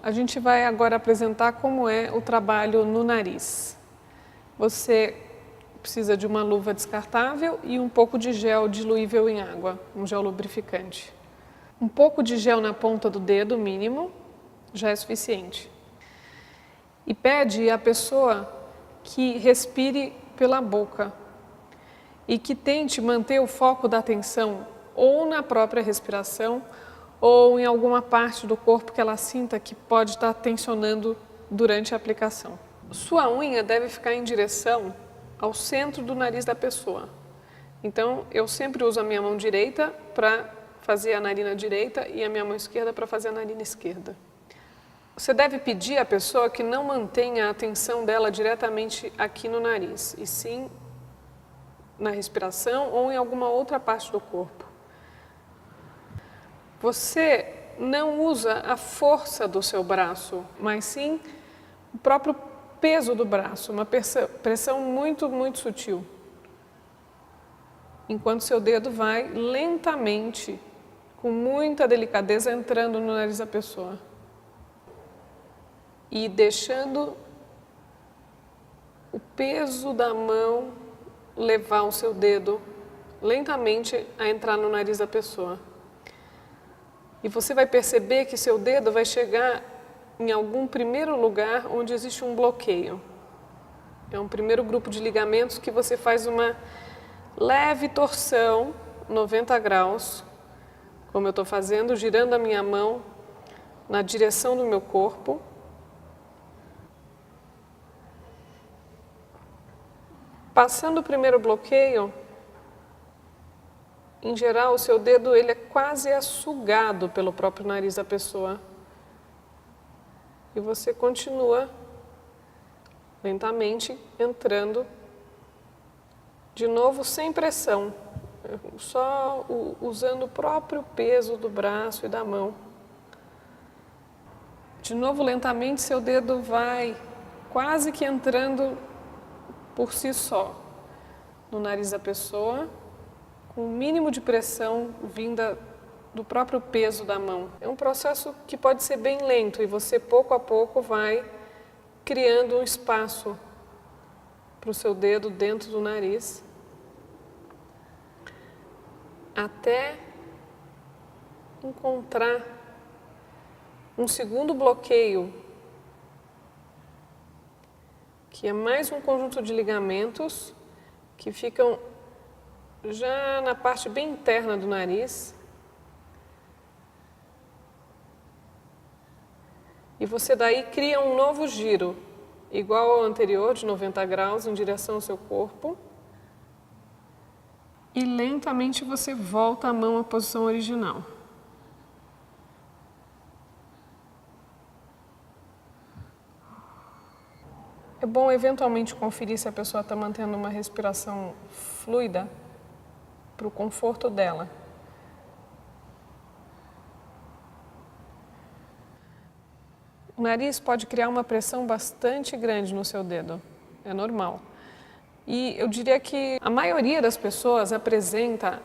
A gente vai agora apresentar como é o trabalho no nariz. Você precisa de uma luva descartável e um pouco de gel diluível em água, um gel lubrificante. Um pouco de gel na ponta do dedo, mínimo, já é suficiente. E pede à pessoa que respire pela boca e que tente manter o foco da atenção ou na própria respiração ou em alguma parte do corpo que ela sinta que pode estar tensionando durante a aplicação. Sua unha deve ficar em direção ao centro do nariz da pessoa. Então, eu sempre uso a minha mão direita para fazer a narina direita e a minha mão esquerda para fazer a narina esquerda. Você deve pedir à pessoa que não mantenha a atenção dela diretamente aqui no nariz, e sim na respiração ou em alguma outra parte do corpo. Você não usa a força do seu braço, mas sim o próprio peso do braço, uma pressão muito, muito sutil. Enquanto seu dedo vai lentamente, com muita delicadeza, entrando no nariz da pessoa. E deixando o peso da mão levar o seu dedo lentamente a entrar no nariz da pessoa. E você vai perceber que seu dedo vai chegar em algum primeiro lugar onde existe um bloqueio. É um primeiro grupo de ligamentos que você faz uma leve torção, 90 graus, como eu estou fazendo, girando a minha mão na direção do meu corpo. Passando o primeiro bloqueio, em geral, o seu dedo ele é quase sugado pelo próprio nariz da pessoa. E você continua lentamente entrando, de novo sem pressão, só usando o próprio peso do braço e da mão. De novo, lentamente, seu dedo vai quase que entrando por si só no nariz da pessoa, com o mínimo de pressão vinda do próprio peso da mão. É um processo que pode ser bem lento e você pouco a pouco vai criando um espaço para o seu dedo dentro do nariz, até encontrar um segundo bloqueio, que é mais um conjunto de ligamentos que ficam já na parte bem interna do nariz. E você daí cria um novo giro, igual ao anterior, de 90 graus, em direção ao seu corpo. E lentamente você volta a mão à posição original. É bom eventualmente conferir se a pessoa está mantendo uma respiração fluida para o conforto dela. O nariz pode criar uma pressão bastante grande no seu dedo, é normal. E eu diria que a maioria das pessoas apresenta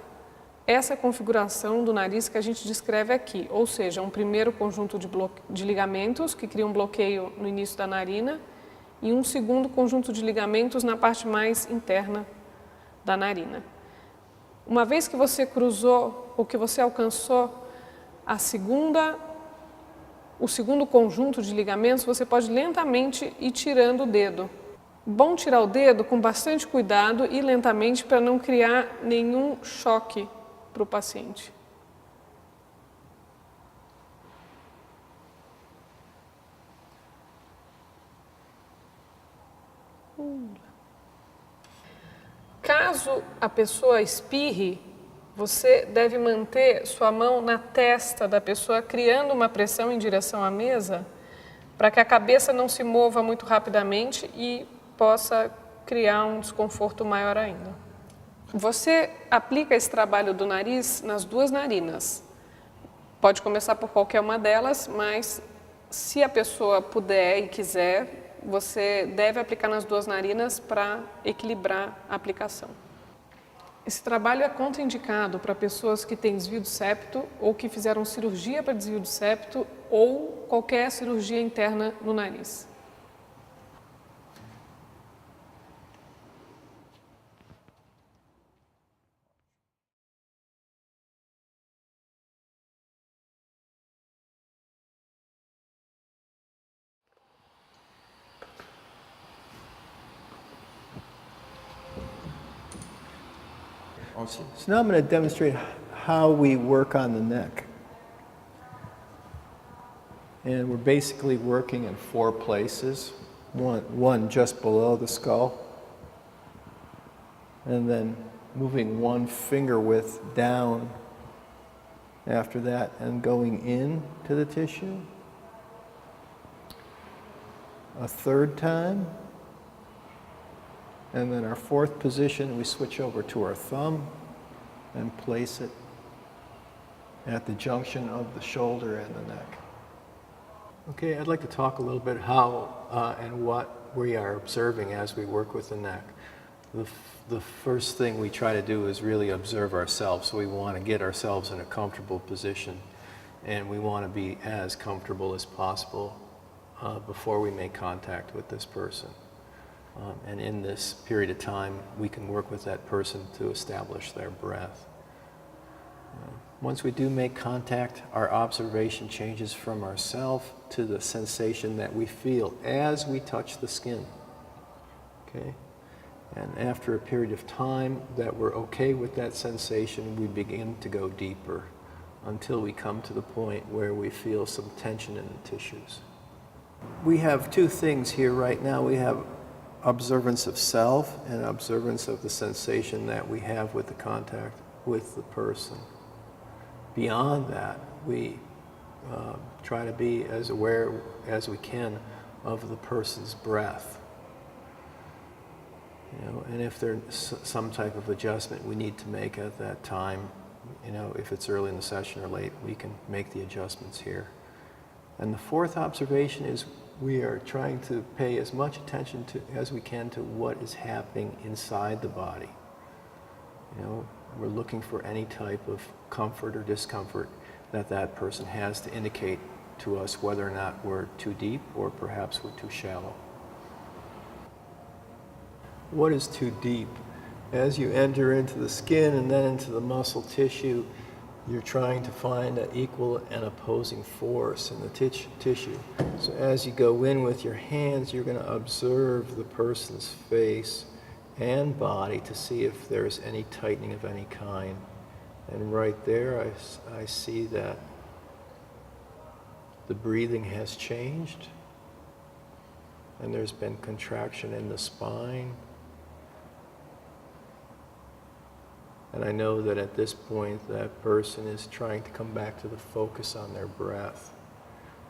essa configuração do nariz que a gente descreve aqui, ou seja, um primeiro conjunto de ligamentos que cria um bloqueio no início da narina e um segundo conjunto de ligamentos na parte mais interna da narina. Uma vez que você cruzou ou que você alcançou o segundo conjunto de ligamentos, você pode lentamente ir tirando o dedo. Bom tirar o dedo com bastante cuidado e lentamente para não criar nenhum choque para o paciente. Caso a pessoa espirre, você deve manter sua mão na testa da pessoa, criando uma pressão em direção à mesa, para que a cabeça não se mova muito rapidamente e possa criar um desconforto maior ainda. Você aplica esse trabalho do nariz nas duas narinas. Pode começar por qualquer uma delas, mas se a pessoa puder e quiser, você deve aplicar nas duas narinas para equilibrar a aplicação. Esse trabalho é contraindicado para pessoas que têm desvio de septo ou que fizeram cirurgia para desvio de septo ou qualquer cirurgia interna no nariz. So now I'm going to demonstrate how we work on the neck. And we're basically working in 4 places. One just below the skull, and then moving 1 finger width down after that and going in to the tissue. A 3rd time. And then our 4th position, we switch over to our thumb and place it at the junction of the shoulder and the neck. Okay, I'd like to talk a little bit how and what we are observing as we work with the neck. The first thing we try to do is really observe ourselves. So we want to get ourselves in a comfortable position, and we want to be as comfortable as possible before we make contact with this person. And in this period of time, we can work with that person to establish their breath. Once we do make contact, our observation changes from ourself to the sensation that we feel as we touch the skin. Okay? And after a period of time that we're okay with that sensation, we begin to go deeper until we come to the point where we feel some tension in the tissues. We have 2 things here right now. We have observance of self and observance of the sensation that we have with the contact with the person. Beyond that, we try to be as aware as we can of the person's breath. You know, and if there's some type of adjustment we need to make at that time, you know, if it's early in the session or late, we can make the adjustments here. And the 4th observation is we are trying to pay as much attention as we can to what is happening inside the body. You know, we're looking for any type of comfort or discomfort that that person has to indicate to us whether or not we're too deep or perhaps we're too shallow. What is too deep? As you enter into the skin and then into the muscle tissue, you're trying to find an equal and opposing force in the tissue. So as you go in with your hands, you're going to observe the person's face and body to see if there's any tightening of any kind. And right there, I see that the breathing has changed, and there's been contraction in the spine. And I know that at this point, that person is trying to come back to the focus on their breath.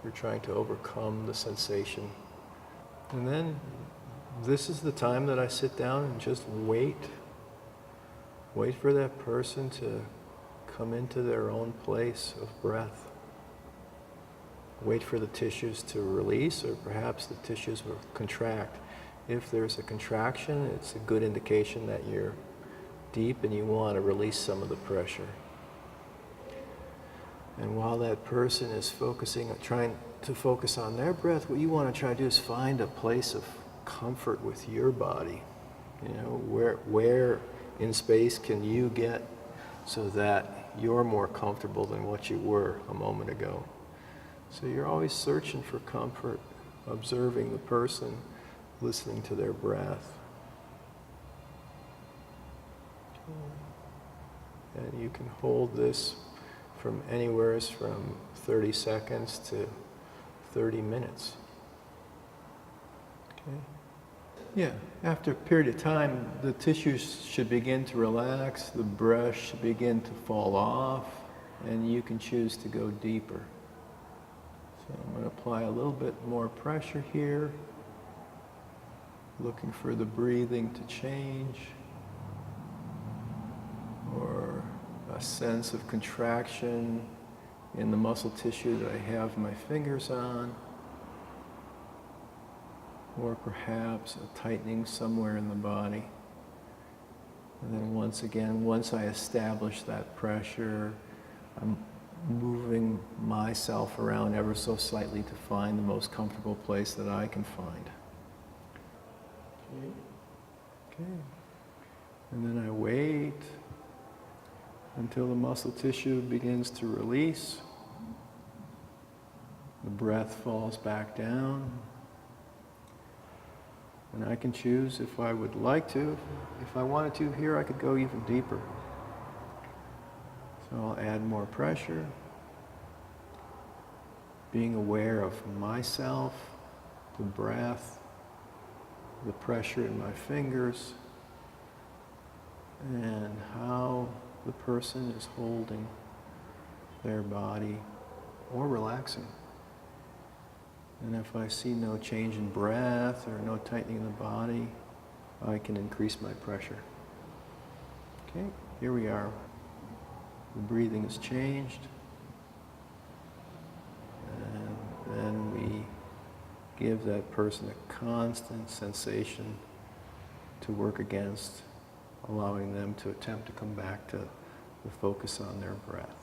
They're trying to overcome the sensation. And then this is the time that I sit down and just wait. Wait for that person to come into their own place of breath. Wait for the tissues to release, or perhaps the tissues will contract. If there's a contraction, it's a good indication that you're deep and you want to release some of the pressure. And while that person is trying to focus on their breath, what you want to try to do is find a place of comfort with your body. You know, where in space can you get so that you're more comfortable than what you were a moment ago. So you're always searching for comfort, observing the person, listening to their breath. And you can hold this from anywhere from 30 seconds to 30 minutes. Okay. Yeah, after a period of time, the tissues should begin to relax, the brush should begin to fall off, and you can choose to go deeper. So I'm going to apply a little bit more pressure here, looking for the breathing to change, or a sense of contraction in the muscle tissue that I have my fingers on, or perhaps a tightening somewhere in the body. And then once again, once I establish that pressure, I'm moving myself around ever so slightly to find the most comfortable place that I can find. Okay. And then I wait until the muscle tissue begins to release. The breath falls back down. And I can choose if I would like to. If I wanted to here, I could go even deeper. So I'll add more pressure. Being aware of myself, the breath, the pressure in my fingers, and how the person is holding their body or relaxing. And if I see no change in breath or no tightening in the body, I can increase my pressure. Okay, here we are. The breathing has changed. And then we give that person a constant sensation to work against, allowing them to attempt to come back to the focus on their breath.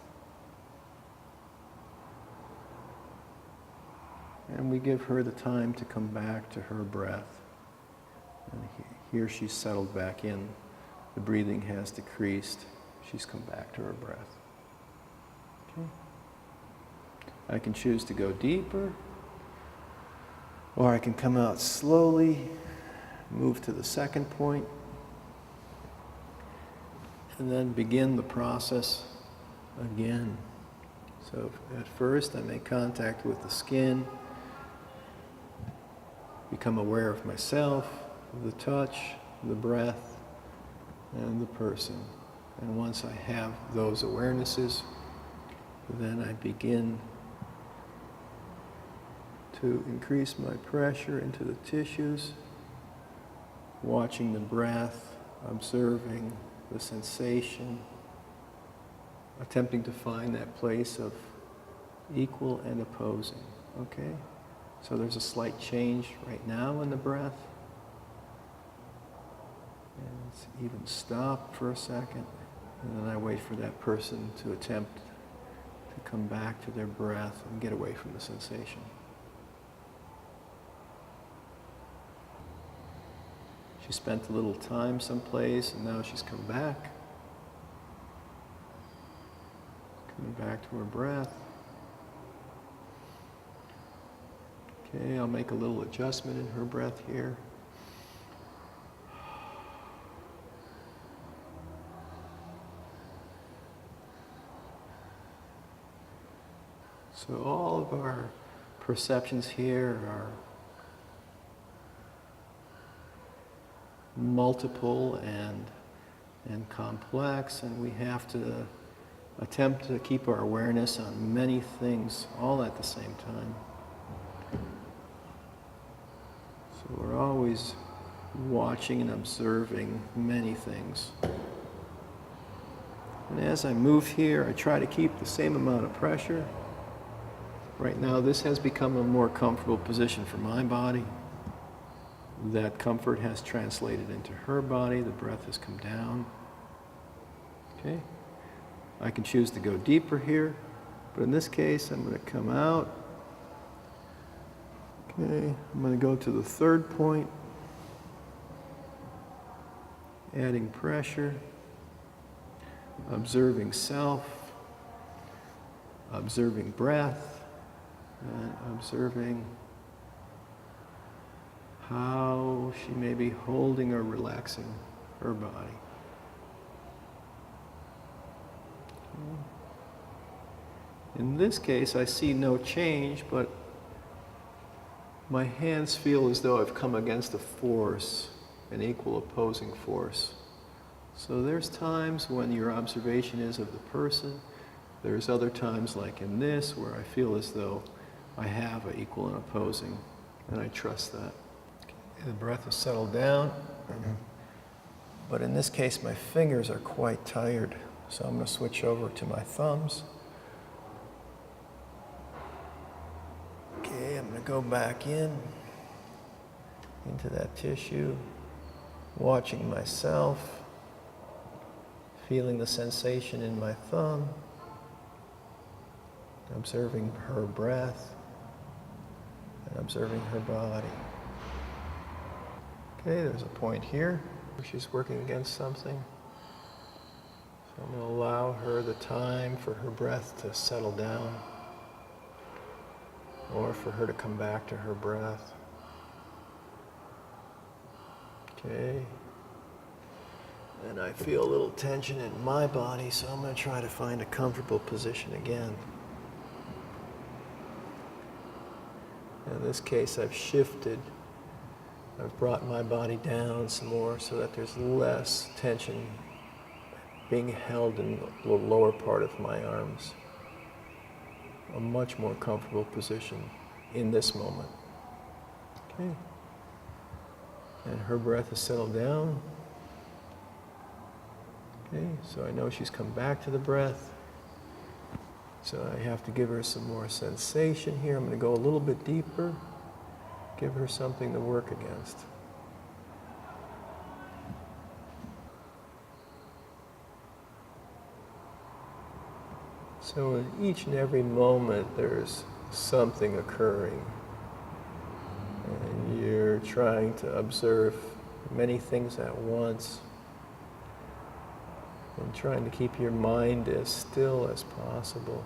And we give her the time to come back to her breath. And here she's settled back in. The breathing has decreased. She's come back to her breath. Okay. I can choose to go deeper, or I can come out slowly, move to the second point, and then begin the process again. So at first I make contact with the skin, become aware of myself, the touch, the breath, and the person. And once I have those awarenesses, then I begin to increase my pressure into the tissues, watching the breath, observing the sensation, attempting to find that place of equal and opposing. Okay? So there's a slight change right now in the breath. And it's even stop for a second. And then I wait for that person to attempt to come back to their breath and get away from the sensation. She spent a little time someplace and now she's come back. Coming back to her breath. Okay, I'll make a little adjustment in her breath here. So all of our perceptions here are multiple and complex, and we have to attempt to keep our awareness on many things all at the same time. So we're always watching and observing many things. And as I move here, I try to keep the same amount of pressure. Right now, this has become a more comfortable position for my body. That comfort has translated into her body. The breath has come down. Okay. I can choose to go deeper here, but in this case, I'm going to come out. Okay. I'm going to go to the third point. Adding pressure. Observing self. Observing breath. And observing how she may be holding or relaxing her body. In this case, I see no change, but my hands feel as though I've come against a force, an equal opposing force. So there's times when your observation is of the person. There's other times, like in this, where I feel as though I have an equal and opposing, and I trust that. The breath has settled down, but in this case my fingers are quite tired, so I'm going to switch over to my thumbs. Okay, I'm going to go back into that tissue, watching myself, feeling the sensation in my thumb. observing her breath, and observing her body. Okay, there's a point here where she's working against something. So I'm going to allow her the time for her breath to settle down, or for her to come back to her breath. Okay. And I feel a little tension in my body, so I'm going to try to find a comfortable position again. In this case, I've shifted. I've brought my body down some more so that there's less tension being held in the lower part of my arms. A much more comfortable position in this moment. Okay. And her breath has settled down. Okay, so I know she's come back to the breath. So I have to give her some more sensation here. I'm going to go a little bit deeper. Give her something to work against. So in each and every moment, there's something occurring. And you're trying to observe many things at once. And trying to keep your mind as still as possible.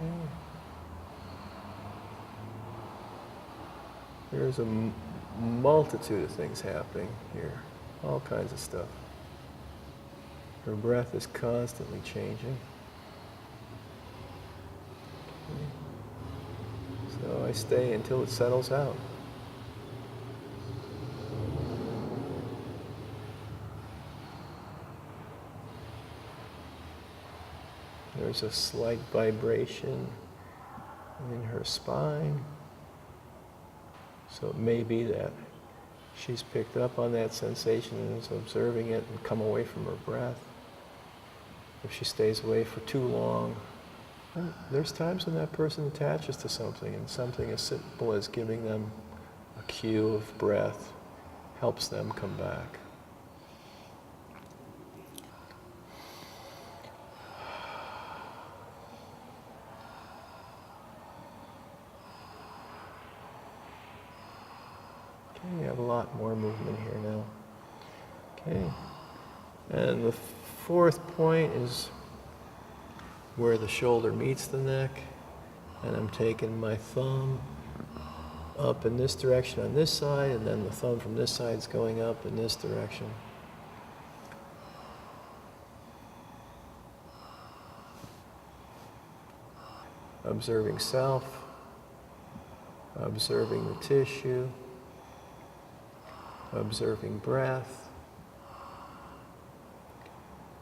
Okay. There's a multitude of things happening here, all kinds of stuff. Her breath is constantly changing. Okay. So I stay until it settles out. There's a slight vibration in her spine. So it may be that she's picked up on that sensation and is observing it and come away from her breath. If she stays away for too long, there's times when that person attaches to something, and something as simple as giving them a cue of breath helps them come back. We have a lot more movement here now. Okay. And the fourth point is where the shoulder meets the neck. And I'm taking my thumb up in this direction on this side, and then the thumb from this side is going up in this direction. Observing self, observing the tissue, observing breath,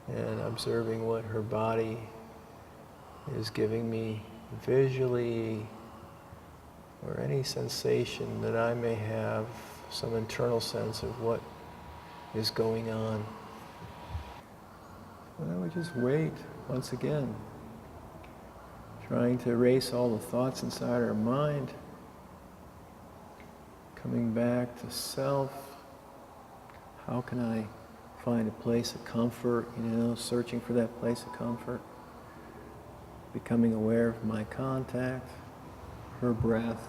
and observing what her body is giving me visually, or any sensation that I may have, some internal sense of what is going on. And I would just wait once again, trying to erase all the thoughts inside our mind, coming back to self. How can I find a place of comfort, searching for that place of comfort, becoming aware of my contact, her breath,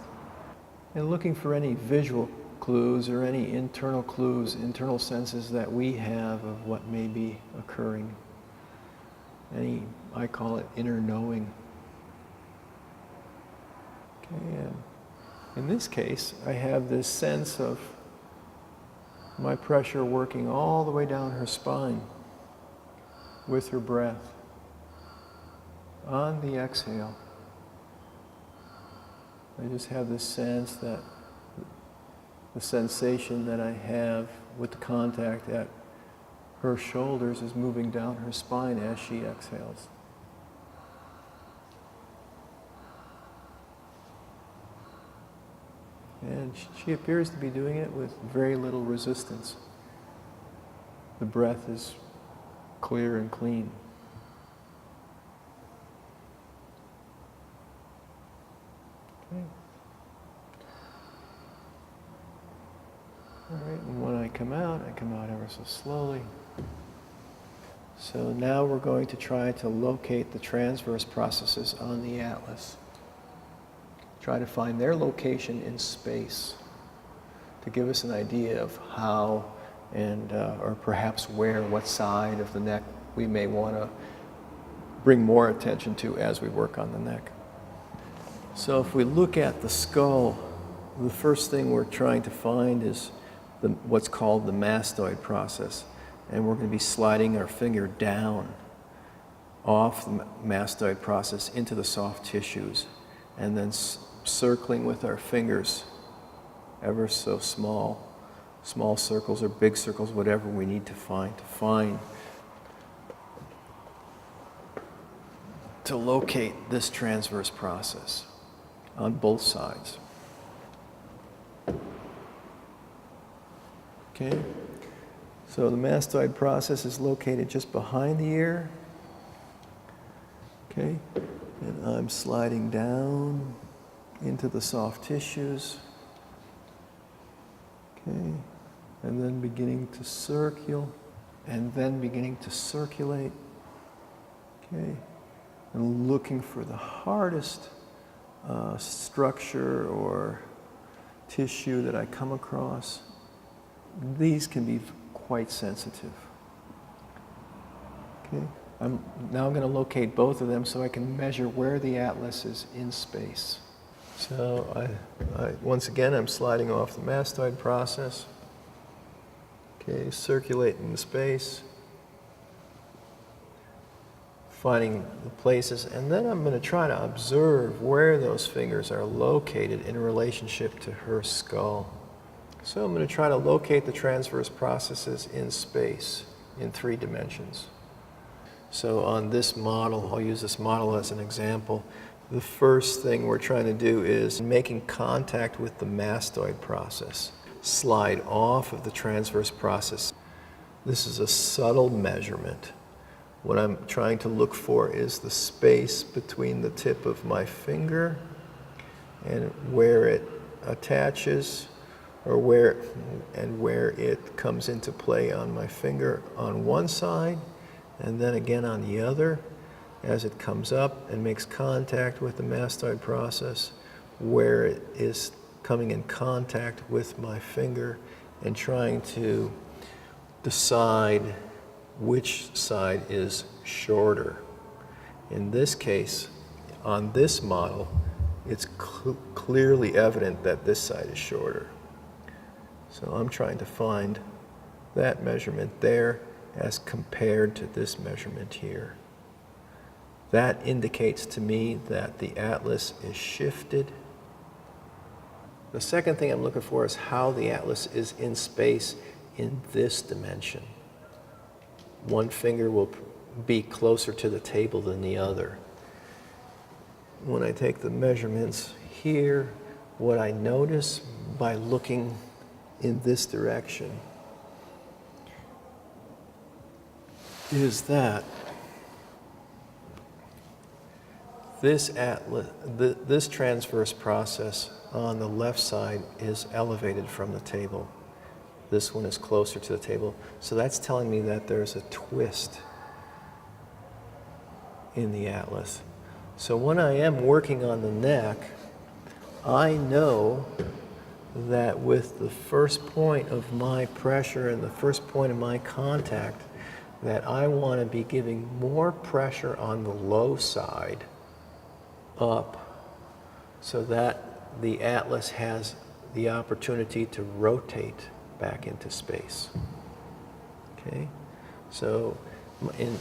and looking for any visual clues or any internal clues, internal senses that we have of what may be occurring. I call it inner knowing. Okay, and in this case, I have this sense of my pressure working all the way down her spine with her breath. On the exhale, I just have this sense that the sensation that I have with the contact at her shoulders is moving down her spine as she exhales. And she appears to be doing it with very little resistance. The breath is clear and clean. Okay. All right, and when I come out ever so slowly. So now we're going to try to locate the transverse processes on the atlas. Try to find their location in space to give us an idea of how and or perhaps where, what side of the neck we may want to bring more attention to as we work on the neck. So if we look at the skull, the first thing we're trying to find is what's called the mastoid process. And we're going to be sliding our finger down off the mastoid process into the soft tissues and then circling with our fingers, ever so small circles or big circles, whatever we need to find to locate this transverse process on both sides. Okay, so the mastoid process is located just behind the ear. Okay, and I'm sliding down into the soft tissues. Okay, and then beginning to circle, and then beginning to circulate. Okay, and looking for the hardest structure or tissue that I come across. These can be quite sensitive. Okay, I'm now going to locate both of them so I can measure where the atlas is in space. So once again, I'm sliding off the mastoid process. Okay, circulating the space, finding the places, and then I'm going to try to observe where those fingers are located in relationship to her skull. So I'm going to try to locate the transverse processes in space in 3 dimensions. So on this model, I'll use this model as an example. The first thing we're trying to do is making contact with the mastoid process. Slide off of the transverse process. This is a subtle measurement. What I'm trying to look for is the space between the tip of my finger and where it attaches, or where it comes into play on my finger on one side, and then again on the other, as it comes up and makes contact with the mastoid process, where it is coming in contact with my finger, and trying to decide which side is shorter. In this case, on this model, it's clearly evident that this side is shorter. So I'm trying to find that measurement there as compared to this measurement here. That indicates to me that the atlas is shifted. The second thing I'm looking for is how the atlas is in space in this dimension. One finger will be closer to the table than the other. When I take the measurements here, what I notice by looking in this direction is that this transverse process on the left side is elevated from the table. This one is closer to the table. So that's telling me that there's a twist in the atlas. So when I am working on the neck, I know that with the first point of my pressure and the first point of my contact, that I want to be giving more pressure on the low side up so that the atlas has the opportunity to rotate back into space. Okay? So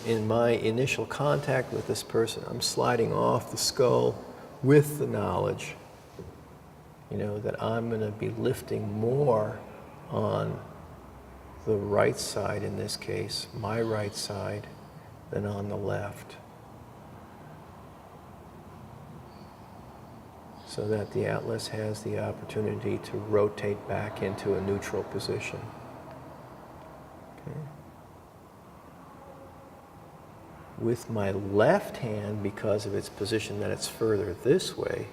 in my initial contact with this person, I'm sliding off the skull with the knowledge, that I'm going to be lifting more on the right side, in this case, my right side, than on the left. So that the atlas has the opportunity to rotate back into a neutral position. Okay. With my left hand, because of its position that it's further this way,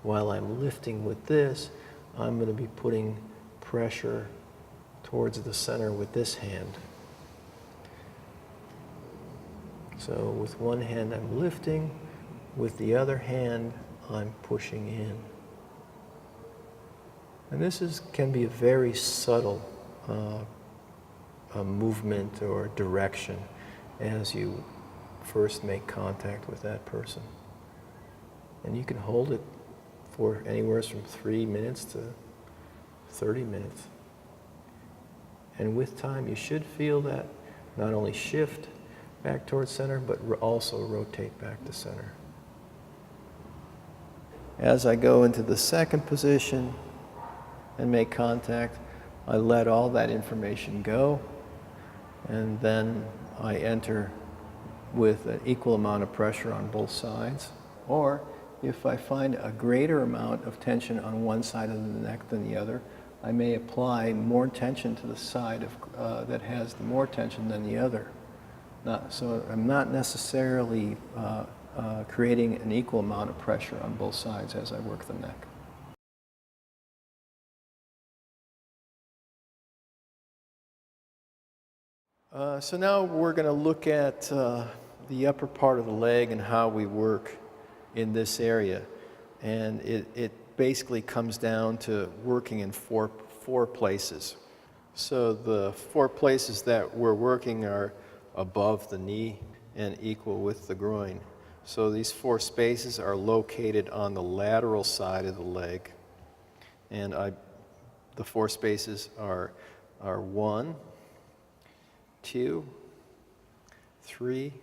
while I'm lifting with this, I'm going to be putting pressure towards the center with this hand. So with one hand I'm lifting, with the other hand I'm pushing in. And this can be a very subtle movement or direction as you first make contact with that person. And you can hold it for anywhere from 3 minutes to 30 minutes. And with time, you should feel that not only shift back towards center, but also rotate back to center. As I go into the second position and make contact, I let all that information go, and then I enter with an equal amount of pressure on both sides. Or if I find a greater amount of tension on one side of the neck than the other, I may apply more tension to the side that has more tension than the other. So I'm not necessarily creating an equal amount of pressure on both sides as I work the neck. So now we're going to look at the upper part of the leg and how we work in this area. And it basically comes down to working in four places. So the 4 places that we're working are above the knee and equal with the groin. So these 4 spaces are located on the lateral side of the leg. And the 4 spaces are 1, 2, 3,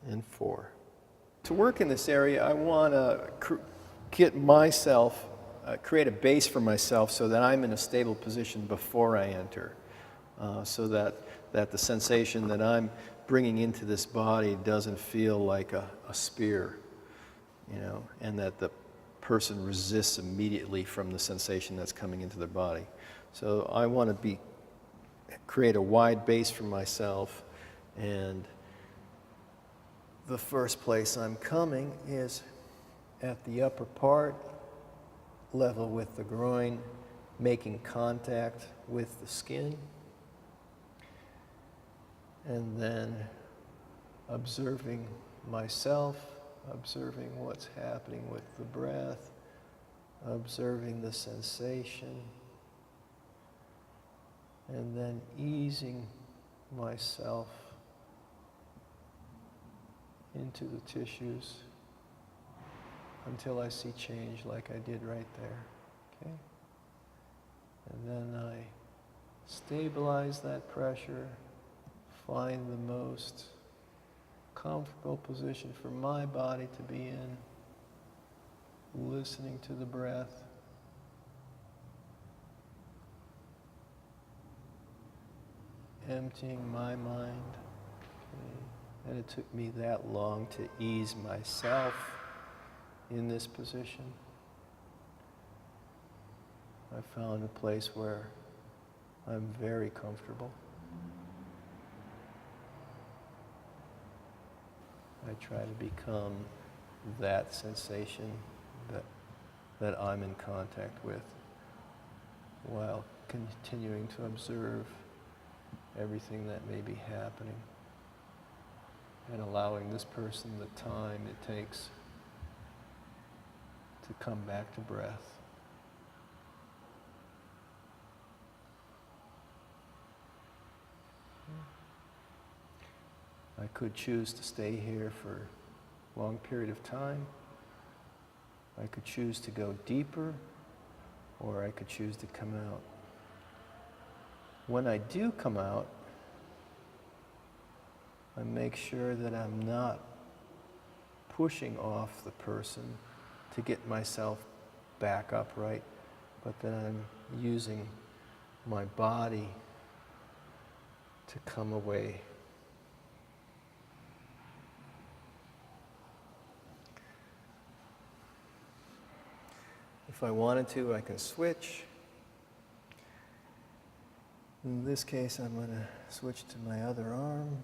and 4. To work in this area, I want to get myself, create a base for myself so that I'm in a stable position before I enter, so that the sensation that I'm bringing into this body doesn't feel like a spear, and that the person resists immediately from the sensation that's coming into their body. So I want to create a wide base for myself, and the first place I'm coming is at the upper part, level with the groin, making contact with the skin, and then observing myself, observing what's happening with the breath, observing the sensation, and then easing myself into the tissues until I see change like I did right there, okay? And then I stabilize that pressure, find the most comfortable position for my body to be in, listening to the breath, emptying my mind, okay? And it took me that long to ease myself in this position. I found a place where I'm very comfortable. I try to become that sensation that I'm in contact with, while continuing to observe everything that may be happening, and allowing this person the time it takes to come back to breath. I could choose to stay here for a long period of time. I could choose to go deeper, or I could choose to come out. When I do come out, I make sure that I'm not pushing off the person to get myself back upright, but that I'm using my body to come away. If I wanted to, I can switch. In this case, I'm going to switch to my other arm.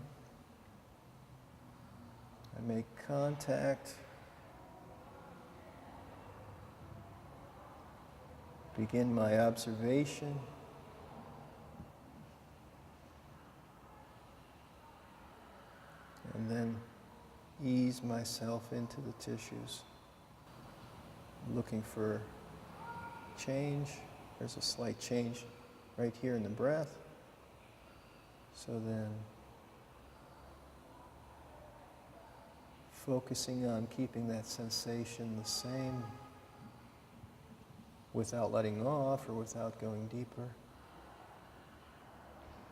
I make contact. Begin my observation. and then ease myself into the tissues, looking for change. There's a slight change right here in the breath. So then focusing on keeping that sensation the same without letting off or without going deeper,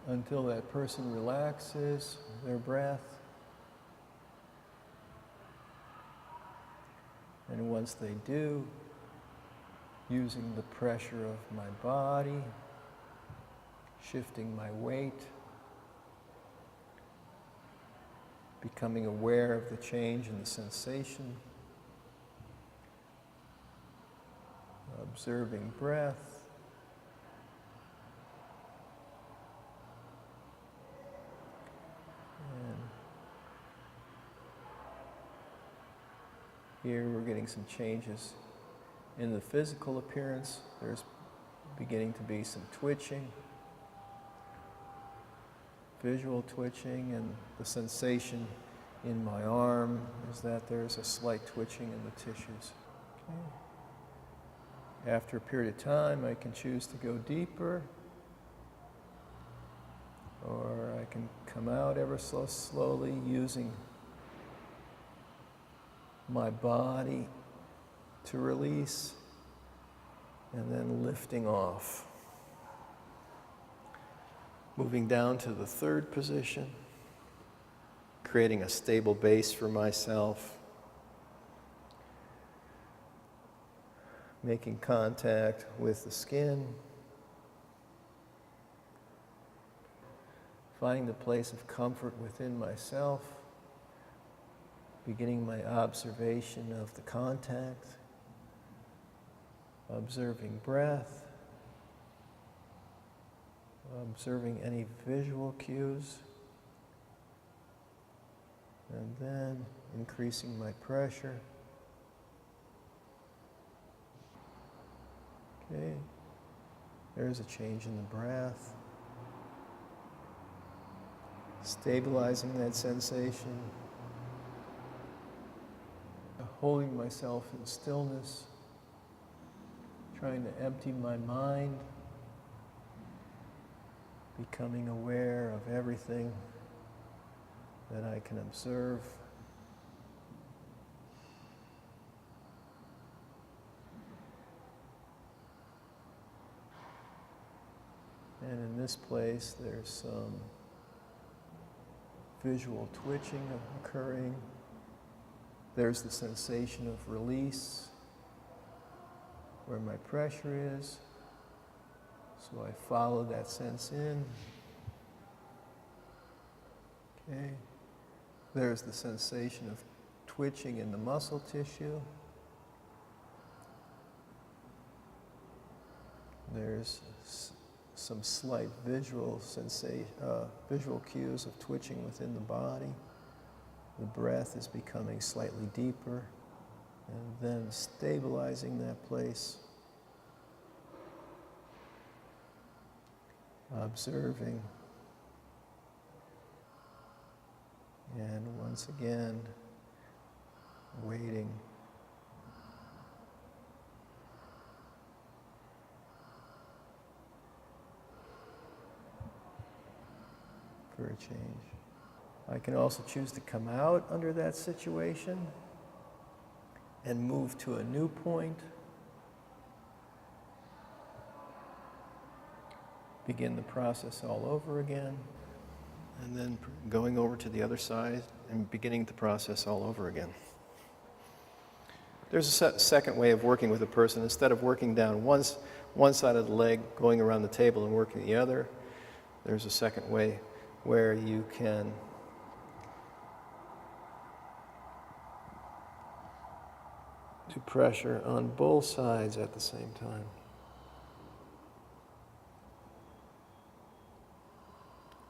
until that person relaxes their breath. And once they do, using the pressure of my body, shifting my weight, becoming aware of the change in the sensation, observing breath, and here we're getting some changes in the physical appearance. There's beginning to be some twitching, visual twitching, and the sensation in my arm is that there's a slight twitching in the tissues. Okay. After a period of time, I can choose to go deeper, or I can come out ever so slowly using my body to release and then lifting off. Moving down to the third position, creating a stable base for myself, making contact with the skin, finding the place of comfort within myself, beginning my observation of the contact, observing breath, observing any visual cues, and then increasing my pressure. Okay, there's a change in the breath, stabilizing that sensation, holding myself in stillness, trying to empty my mind, becoming aware of everything that I can observe. And in this place, there's some visual twitching occurring. There's the sensation of release where my pressure is. So I follow that sense in. Okay. There's the sensation of twitching in the muscle tissue. There's some slight visual cues of twitching within the body. The breath is becoming slightly deeper, and then stabilizing that place. Observing, and once again, waiting. For a change. I can also choose to come out under that situation and move to a new point. Begin the process all over again, and then going over to the other side and beginning the process all over again. There's a second way of working with a person. Instead of working down one side of the leg, going around the table and working the other, there's a second way where you can do pressure on both sides at the same time.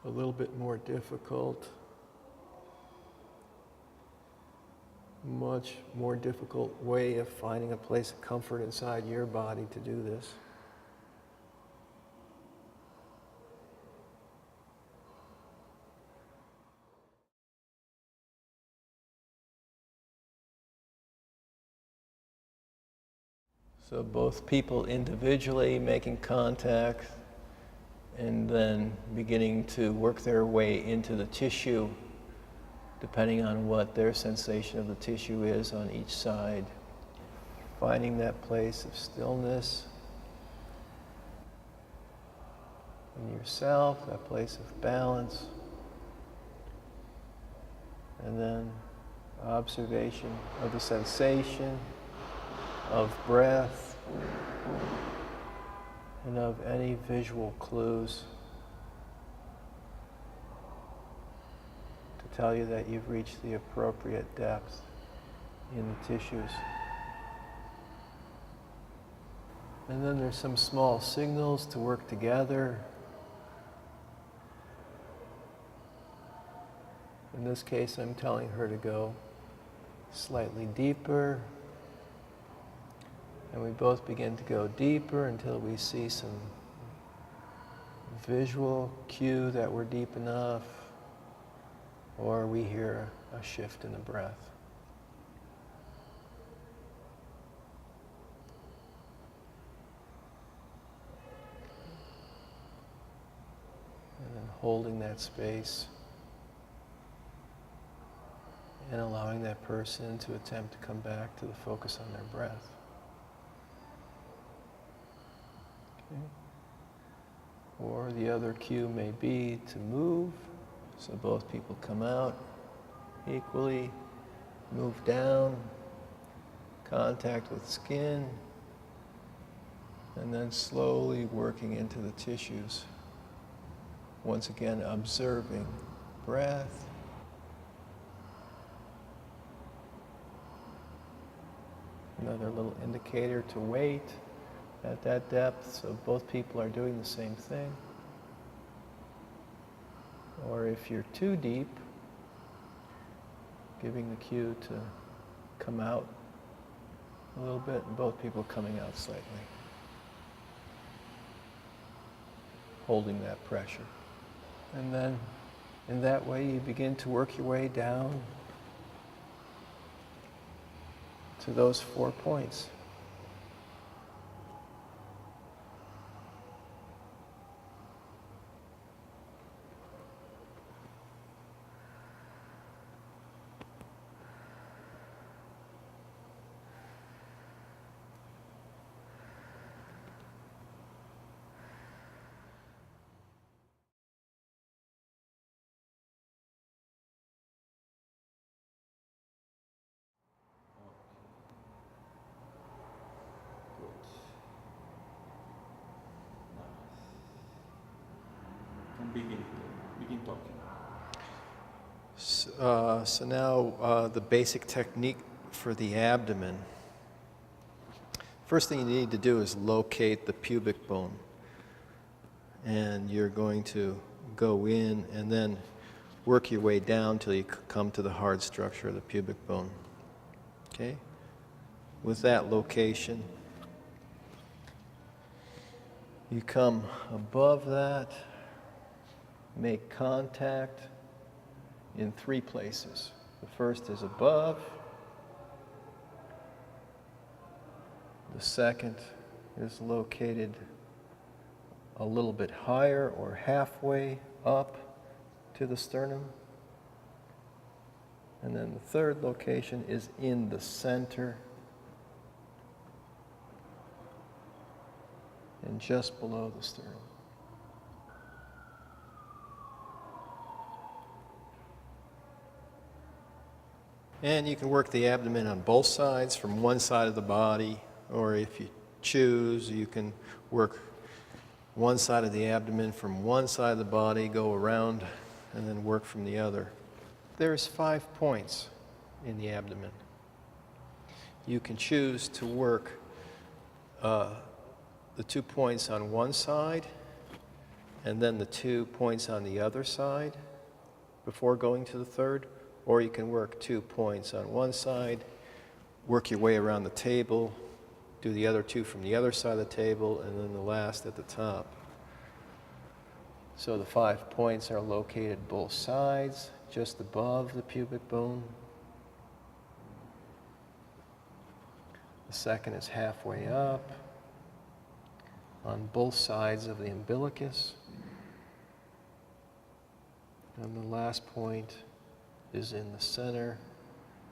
A little bit more difficult, much more difficult way of finding a place of comfort inside your body to do this. So both people individually making contact and then beginning to work their way into the tissue, depending on what their sensation of the tissue is on each side. Finding that place of stillness in yourself, that place of balance, and then observation of the sensation of breath and of any visual clues to tell you that you've reached the appropriate depth in the tissues. And then there's some small signals to work together. In this case, I'm telling her to go slightly deeper. And we both begin to go deeper until we see some visual cue that we're deep enough, or we hear a shift in the breath. And then holding that space and allowing that person to attempt to come back to the focus on their breath. Okay. Or the other cue may be to move, so both people come out equally, move down, contact with skin, and then slowly working into the tissues. Once again, observing breath. Another little indicator to wait at that depth, so both people are doing the same thing. Or if you're too deep, giving the cue to come out a little bit, and both people coming out slightly. Holding that pressure. And then in that way you begin to work your way down to those 4 points. Begin talking. So now the basic technique for the abdomen. First thing you need to do is locate the pubic bone. And you're going to go in and then work your way down till you come to the hard structure of the pubic bone. Okay? With that location, you come above that, make contact in 3 places. The first is above. The second is located a little bit higher or halfway up to the sternum. And then the third location is in the center and just below the sternum. And you can work the abdomen on both sides, from one side of the body, or if you choose, you can work one side of the abdomen from one side of the body, go around, and then work from the other. There's 5 points in the abdomen. You can choose to work the 2 points on one side, and then the 2 points on the other side before going to the third. Or you can work 2 points on one side, work your way around the table, do the other 2 from the other side of the table, and then the last at the top. So the 5 points are located both sides, just above the pubic bone. The The second is halfway up on both sides of the umbilicus. And the last point is in the center,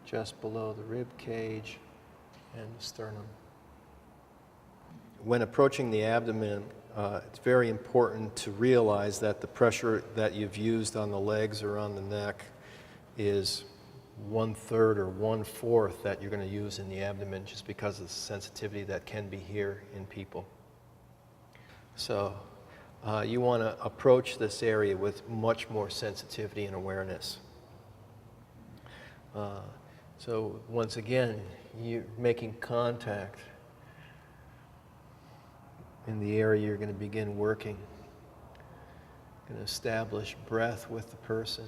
just below the rib cage and the sternum. When approaching the abdomen, it's very important to realize that the pressure that you've used on the legs or on the neck is 1/3 or 1/4 that you're going to use in the abdomen, just because of the sensitivity that can be here in people. So you want to approach this area with much more sensitivity and awareness. So once again, you're making contact in the area you're going to begin working. You're going to establish breath with the person.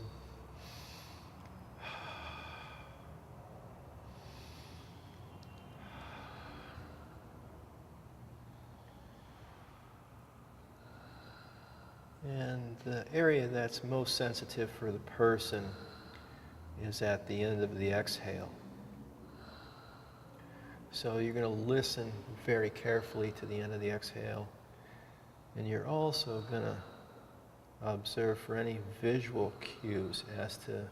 And the area that's most sensitive for the person is at the end of the exhale. So you're going to listen very carefully to the end of the exhale, and you're also going to observe for any visual cues as to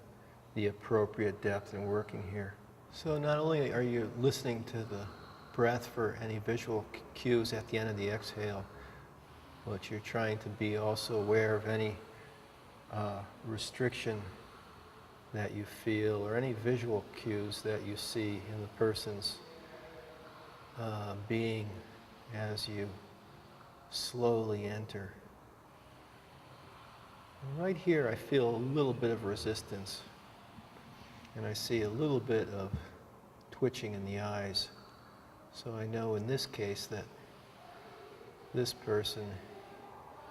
the appropriate depth in working here. So not only are you listening to the breath for any visual cues at the end of the exhale, but you're trying to be also aware of any restriction that you feel or any visual cues that you see in the person's being as you slowly enter. And right here I feel a little bit of resistance, and I see a little bit of twitching in the eyes. So I know in this case that this person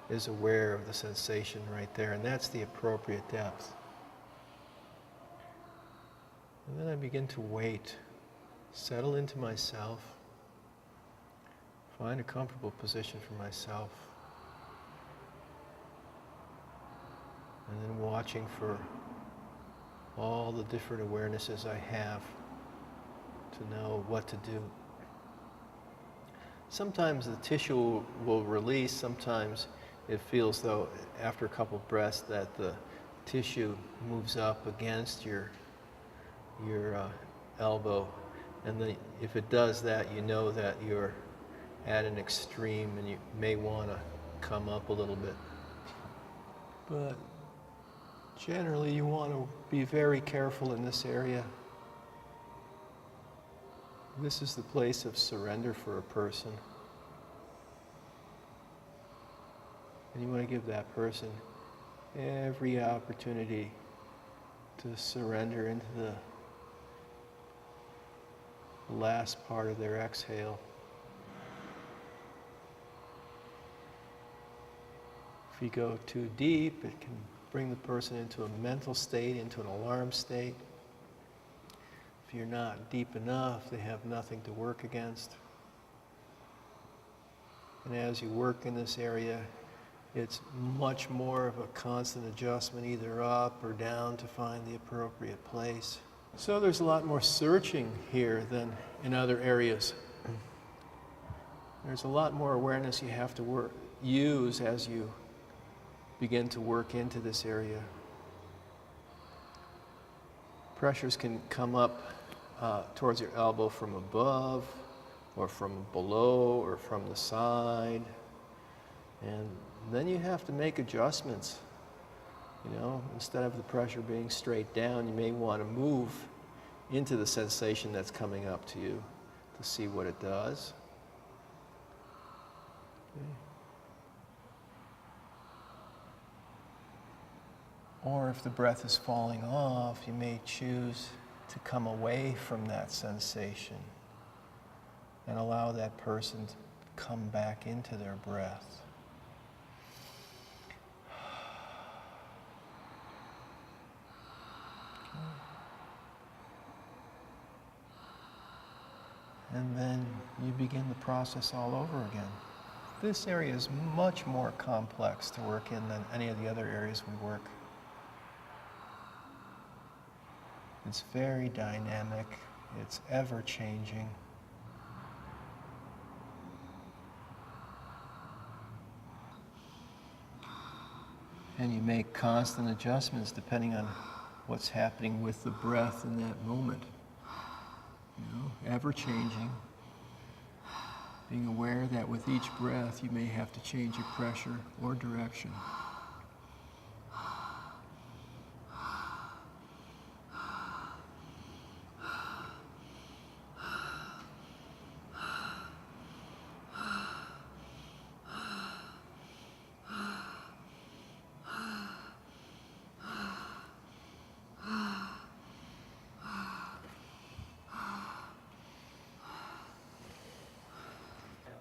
is aware of the sensation right there, and that's the appropriate depth. And then I begin to wait, settle into myself, find a comfortable position for myself, and then watching for all the different awarenesses I have to know what to do. Sometimes the tissue will release, sometimes it feels though after a couple of breaths that the tissue moves up against your elbow, and then if it does that, you know that you're at an extreme and you may want to come up a little bit. But generally you want to be very careful in this area. This is the place of surrender for a person. And you want to give that person every opportunity to surrender into the last part of their exhale. If you go too deep, it can bring the person into a mental state, into an alarm state. If you're not deep enough, they have nothing to work against. And as you work in this area, it's much more of a constant adjustment, either up or down, to find the appropriate place. So there's a lot more searching here than in other areas. There's a lot more awareness you have to use as you begin to work into this area. Pressures can come up towards your elbow from above, or from below, or from the side. And then you have to make adjustments. You know, instead of the pressure being straight down, you may want to move into the sensation that's coming up to you to see what it does. Okay. Or if the breath is falling off, you may choose to come away from that sensation and allow that person to come back into their breath. And then you begin the process all over again. This area is much more complex to work in than any of the other areas we work. It's very dynamic, it's ever changing. And you make constant adjustments depending on what's happening with the breath in that moment. You know, ever changing. Being aware that with each breath you may have to change your pressure or direction.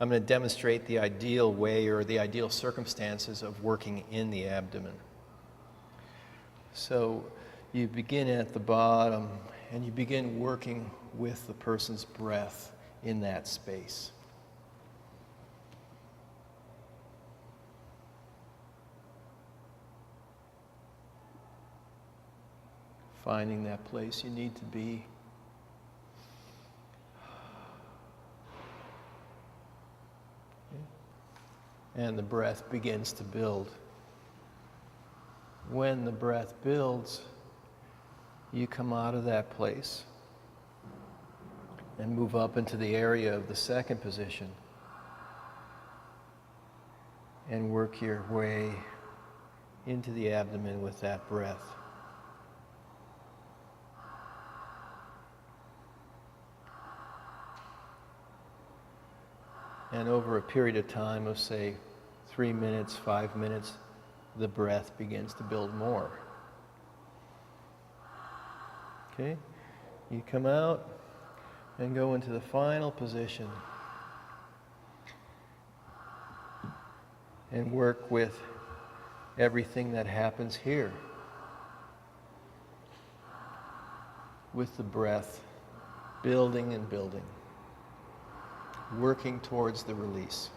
I'm going to demonstrate the ideal way or the ideal circumstances of working in the abdomen. So you begin at the bottom and you begin working with the person's breath in that space. Finding that place you need to be. And the breath begins to build. When the breath builds, you come out of that place and move up into the area of the second position and work your way into the abdomen with that breath. And over a period of time of, say, 3 minutes, 5 minutes, the breath begins to build more. Okay? You come out and go into the final position and work with everything that happens here with the breath building and building, working towards the release.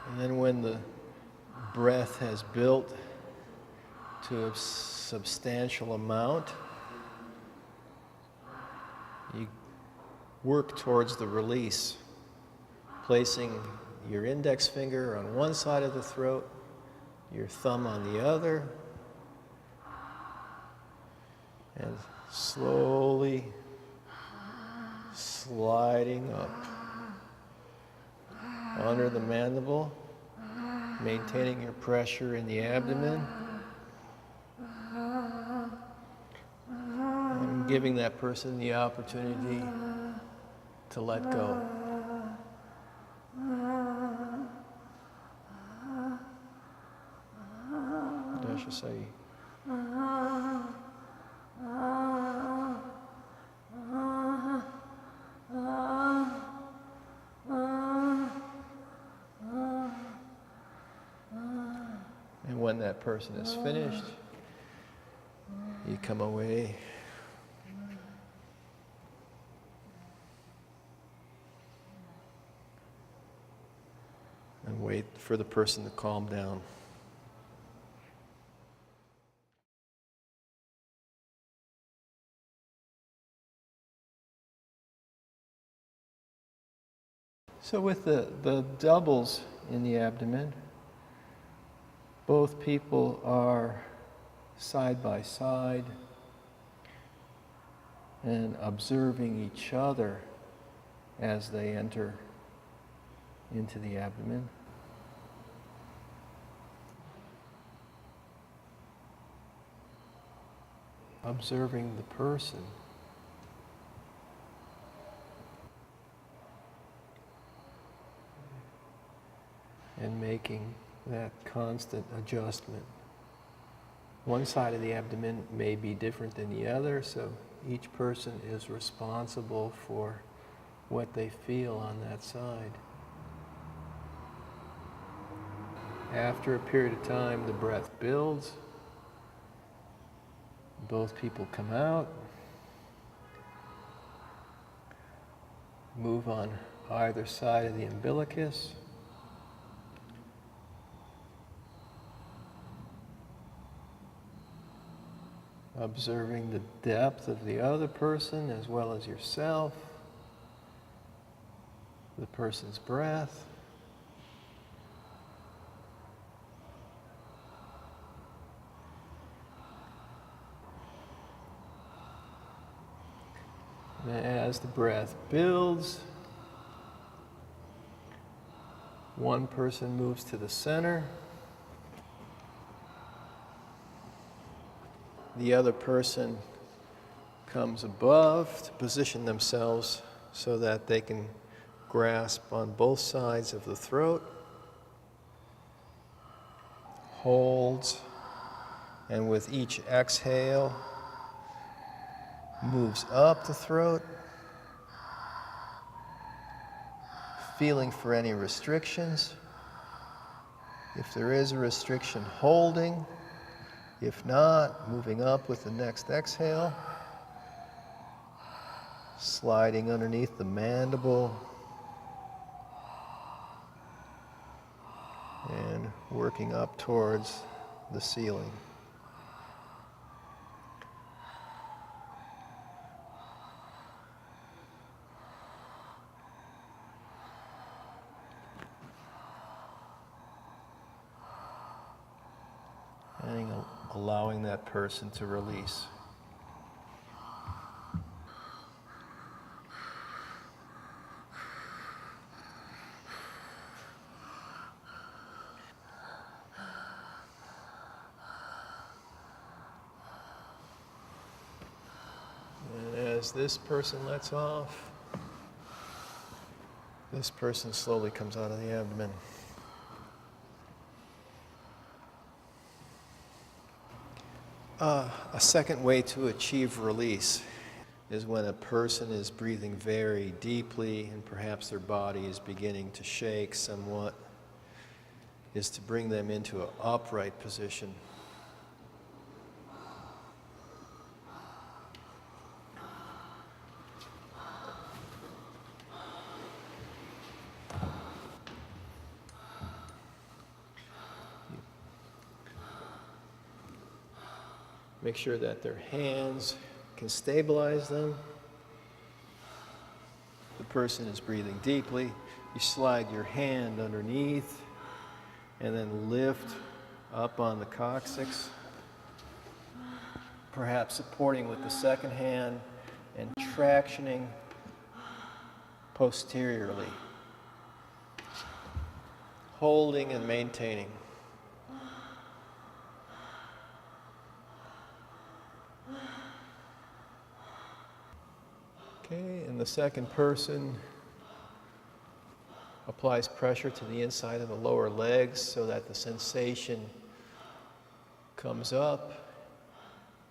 And then when the breath has built to a substantial amount, you work towards the release, placing your index finger on one side of the throat, your thumb on the other, and slowly sliding up under the mandible, maintaining your pressure in the abdomen, and giving that person the opportunity to let go. Dashasai. And when that person is finished, you come away and wait for the person to calm down. So with the doubles in the abdomen, both people are side by side and observing each other as they enter into the abdomen. Observing the person. And making that constant adjustment. One side of the abdomen may be different than the other, so each person is responsible for what they feel on that side. After a period of time, the breath builds. Both people come out, move on either side of the umbilicus. Observing the depth of the other person as well as yourself, the person's breath. And as the breath builds, one person moves to the center. The other person comes above to position themselves so that they can grasp on both sides of the throat. Holds, and with each exhale, moves up the throat, feeling for any restrictions. If there is a restriction, holding. If not, moving up with the next exhale, sliding underneath the mandible, and working up towards the ceiling. And allowing that person to release. And as this person lets off, this person slowly comes out of the abdomen. A second way to achieve release is when a person is breathing very deeply and perhaps their body is beginning to shake somewhat, is to bring them into an upright position. Make sure that their hands can stabilize them. The person is breathing deeply. You slide your hand underneath and then lift up on the coccyx, perhaps supporting with the second hand and tractioning posteriorly, holding and maintaining. Okay, and the second person applies pressure to the inside of the lower legs so that the sensation comes up,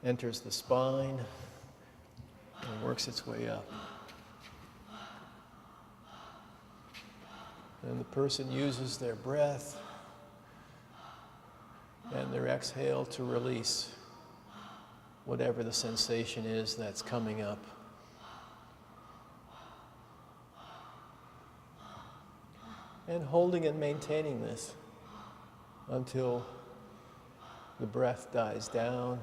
enters the spine, and works its way up. And the person uses their breath and their exhale to release whatever the sensation is that's coming up. And holding and maintaining this until the breath dies down.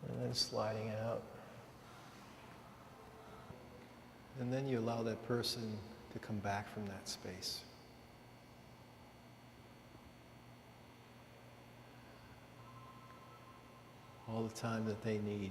And then sliding out. And then you allow that person to come back from that space. All the time that they need.